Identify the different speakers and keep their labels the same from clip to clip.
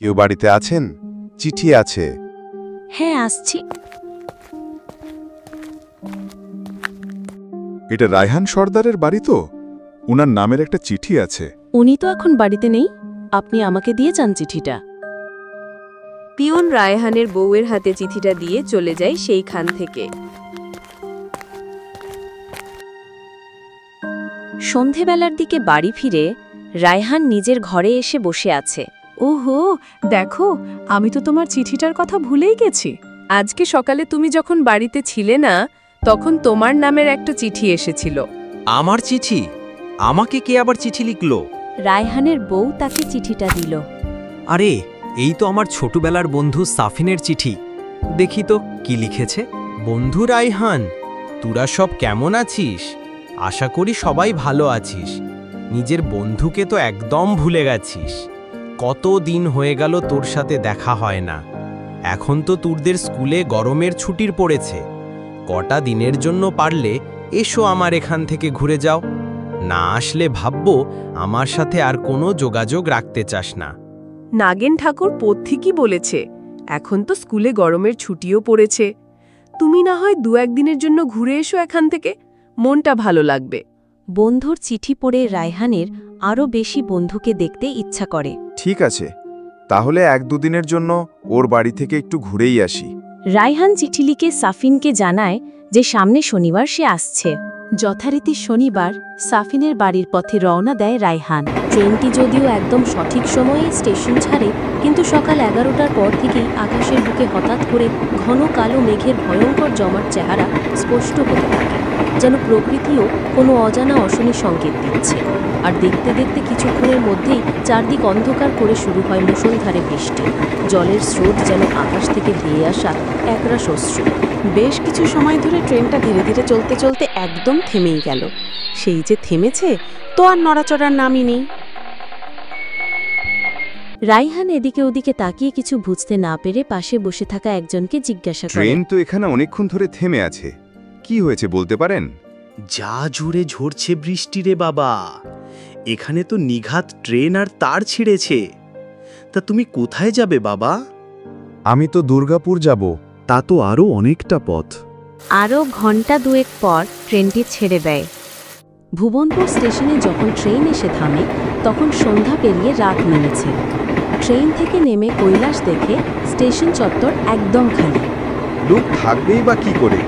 Speaker 1: কেউ বাড়িতে আছেন? চিঠি আছে।
Speaker 2: হ্যাঁ, আসছি।
Speaker 1: এটা রায়হান সর্দারের বাড়ি তো? উনার নামের একটা চিঠি আছে।
Speaker 2: উনি তো এখন বাড়িতে নেই, আপনি আমাকে দিয়ে যান চিঠিটা।
Speaker 3: পিয়ন রায়হানের বউয়ের হাতে চিঠিটা দিয়ে চলে যায় সেইখান থেকে।
Speaker 2: সন্ধেবেলার দিকে বাড়ি ফিরে রায়হান নিজের ঘরে এসে বসে আছে।
Speaker 4: ওহো, দেখো, আমি তো তোমার চিঠিটার কথা ভুলেই গেছি।
Speaker 3: আজকে সকালে তুমি যখন বাড়িতে ছিলে না, তখন তোমার নামের একটা চিঠি এসেছিল।
Speaker 5: আমার চিঠি? আমাকে কে আবার চিঠি লিখল?
Speaker 2: রায়হানের বউ তাকে চিঠিটা দিল।
Speaker 5: আরে, এই তো আমার ছোটবেলার বন্ধু সাফিনের চিঠি। দেখি তো কি লিখেছে। বন্ধু রায়হান, তোরা সব কেমন আছিস? আশা করি সবাই ভালো আছিস। নিজের বন্ধুকে তো একদম ভুলে গেছিস। কত দিন হয়ে গেল তোর সাথে দেখা হয় না। এখন তো তোরদের স্কুলে গরমের ছুটির পড়েছে। কটা দিনের জন্য পারলে এসো আমার এখান থেকে ঘুরে যাও। না আসলে ভাববো আমার সাথে আর কোনো যোগাযোগ রাখতে চাস না।
Speaker 3: নাগেন ঠাকুর পথিকই বলেছে, এখন তো স্কুলে গরমের ছুটিও পড়েছে। তুমি না হয় 2-1 দিনের জন্য ঘুরে এসো এখান থেকে, মনটা ভালো লাগবে।
Speaker 2: বন্ধুর চিঠি পড়ে রায়হানের আরও বেশি বন্ধুকে দেখতে ইচ্ছা করে।
Speaker 1: ঠিক আছে, তাহলে 1-2 দিনের জন্য ওর বাড়ি থেকে একটু ঘুরেই আসি।
Speaker 2: রায়হান চিঠি লিখে সাফিনকে জানায় যে সামনে শনিবার সে আসছে। যথারীতি শনিবার সাফিনের বাড়ির পথে রওনা দেয় রায়হান। ট্রেনটি যদিও একদম সঠিক সময়ে স্টেশন ছাড়ে, কিন্তু সকাল 11টার পর থেকেই আকাশের বুকে হঠাৎ করে ঘন কালো মেঘের ভয়ঙ্কর জমাট চেহারা স্পষ্ট হতে থাকে, যেন প্রকৃতিও কোনো অজানা অশনি সংকেত দিচ্ছে। আর দেখতে দেখতে কিছুক্ষণের মধ্যেই চারদিক অন্ধকার করে শুরু হয় মুষলধারে বৃষ্টি। জলের স্রোত যেন আকাশ থেকে ধেয়ে আসা একরাশ অশ্রু। বেশ কিছু সময় ধরে ট্রেনটা ধীরে ধীরে চলতে চলতে একদম থেমেই গেল। সেই যে থেমেছে, তো আর নড়াচড়ার নামই নেই। রায়হান এদিকে ওদিকে তাকিয়ে কিছু বুঝতে না পেরে পাশে বসে থাকা একজনকে জিজ্ঞাসা করে,
Speaker 1: ট্রেন তো এখানে অনেকক্ষণ ধরে থেমে আছে, কি হয়েছে বলতে পারেন?
Speaker 6: যা জোরে ঝরছে বৃষ্টি রে বাবা, এখানে তো নিঘাত ট্রেন আর তার ছিঁড়েছে। তা তুমি কোথায় যাবে বাবা?
Speaker 1: আমি তো দুর্গাপুর যাব।
Speaker 6: তা তো আরও অনেকটা পথ।
Speaker 2: আরও ঘন্টা দুয়েক পর ট্রেনটি ছেড়ে দেয়। ভুবনপুর স্টেশনে যখন ট্রেন এসে থামে, তখন সন্ধ্যা পেরিয়ে রাত নেমেছে। ট্রেন থেকে নেমে কৈলাস দেখে স্টেশন চত্বর একদম খালি।
Speaker 1: লোক থাকবেই বা কি করে?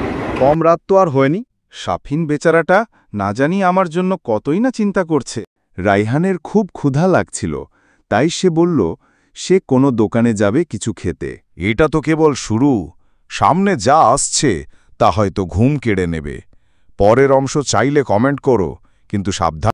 Speaker 1: কম রাত তো আর হয়নি। সাফিন বেচারাটা না জানি আমার জন্য কতই না চিন্তা করছে। রায়হানের খুব ক্ষুধা লাগছিল, তাই সে বলল সে কোনো দোকানে যাবে কিছু খেতে। এটা তো কেবল শুরু, সামনে যা আসছে তা হয়তো ঘুম কেড়ে নেবে। পরের অংশ চাইলে কমেন্ট করো, কিন্তু সাবধান।